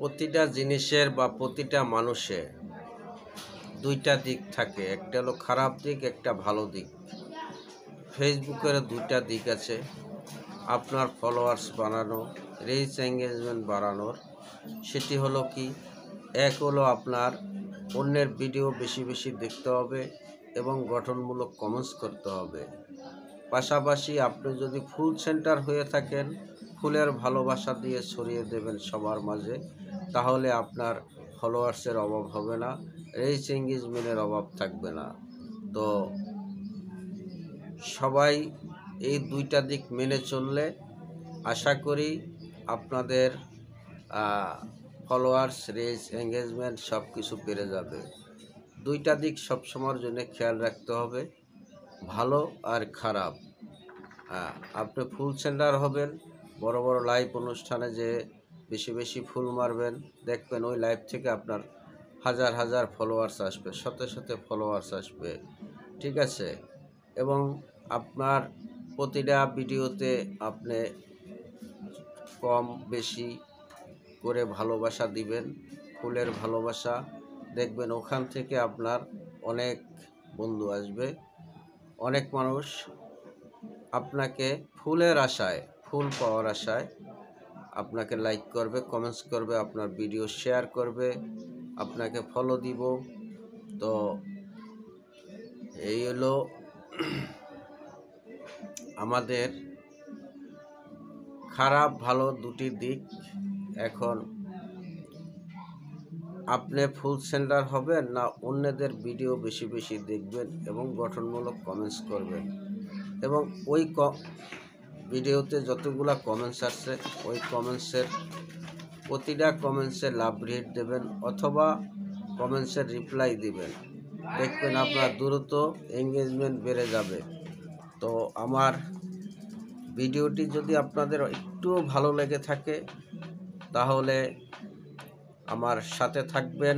প্রতিটা জিনিসের বা প্রতিটা মানুষের দুইটা দিক থাকে, একটা হলো খারাপ দিক, একটা ভালো দিক। ফেসবুকের দুইটা দিক আছে, আপনার ফলোয়ার্স বাড়ানো, রিচ এঙ্গেজমেন্ট বাড়ানোর। সেটি হলো কি, এক হলো আপনার অন্যের ভিডিও বেশি বেশি দেখতে হবে এবং গঠনমূলক কমেন্টস করতে হবে। পাশাপাশি আপনি যদি ফুল সেন্টার হয়ে থাকেন, ফুলের ভালোবাসা দিয়ে ছড়িয়ে দেবেন সবার মাঝে, তাহলে আপনার ফলোয়ার্সের অভাব হবে না, রিচ এঙ্গেজমেন্টের অভাব থাকবে না। তো সবাই এই দুইটা দিক মেনে চললে আশা করি আপনাদের ফলোয়ার্স, রিচ এঙ্গেজমেন্ট সব কিছু বেড়ে যাবে। দুইটা দিক সবসময়ের জন্য খেয়াল রাখতে হবে, ভালো আর খারাপ। আপনি ফুল সেন্টার হবেন, বড় বড় লাইভ অনুষ্ঠানে যে বেশি বেশি ফুল মারবেন, দেখবেন ওই লাইভ থেকে আপনার হাজার হাজার ফলোয়ার্স আসবে, শত শত ফলোয়ার্স আসবে, ঠিক আছে। এবং আপনার প্রতিটা ভিডিওতে আপনি কম বেশি করে ভালোবাসা দিবেন, ফুলের ভালোবাসা, দেখবেন ওখান থেকে আপনার অনেক বন্ধু আসবে, অনেক মানুষ আপনাকে ফুলের আশায়, ফুল পাওয়ার আশায় আপনাকে লাইক করবে, কমেন্টস করবে, আপনার ভিডিও শেয়ার করবে, আপনাকে ফলো দিব। তো এই হলো আমাদের খারাপ ভালো দুটি দিক। এখন আপনি ফুল সেন্টার হবেন না অন্যদের ভিডিও বেশি বেশি দেখবেন এবং গঠনমূলক কমেন্টস করবেন, এবং ওই ভিডিওতে যতগুলা কমেন্টস আসছে ওই কমেন্টসের প্রতিটা কমেন্টসে লাভ রেট দেবেন অথবা কমেন্টসের রিপ্লাই দিবেন, দেখবেন আপনার দ্রুত এঙ্গেজমেন্ট বেড়ে যাবে। তো আমার ভিডিওটি যদি আপনাদের একটু ভালো লেগে থাকে তাহলে আমার সাথে থাকবেন,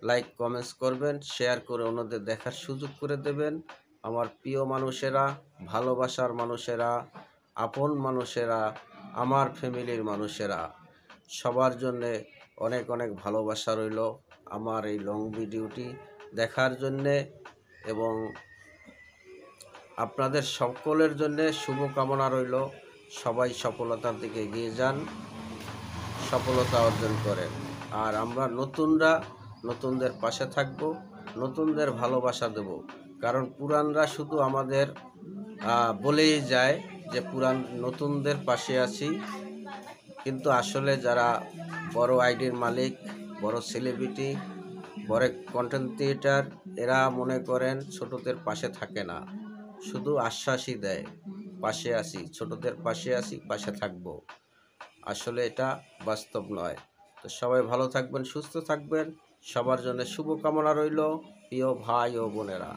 লাইক কমেন্টস করবেন, শেয়ার করে অন্যদের দেখার সুযোগ করে দেবেন। আমার প্রিয় মানুষেরা, ভালোবাসার মানুষেরা, আপন মানুষেরা, আমার ফ্যামিলির মানুষেরা, সবার জন্যে অনেক অনেক ভালোবাসা রইল আমার এই লং ভিডিওটি দেখার জন্যে, এবং আপনাদের সকলের জন্যে শুভকামনা রইল। সবাই সফলতার দিকে এগিয়ে যান, সফলতা অর্জন করেন। আর আমরা নতুনরা নতুনদের পাশে থাকব, নতুনদের ভালোবাসা দেব, কারণ পুরানরা শুধু আমাদের বলেই যায় যে নতুনদের পাশে আছি, কিন্তু আসলে যারা বড় আইডির মালিক, বড় সেলিব্রিটি, বড় কন্টেন্ট ক্রিয়েটার, এরা মনে করেন ছোটদের পাশে থাকে না, শুধু আশ্বাসই দেয়, পাশে আছি, ছোটদের পাশে আছি, পাশে থাকব। আসলে এটা বাস্তব নয়। তো সবাই ভালো থাকবেন, সুস্থ থাকবেন, সবার জন্য শুভকামনা রইল প্রিয় ভাই ও বোনেরা।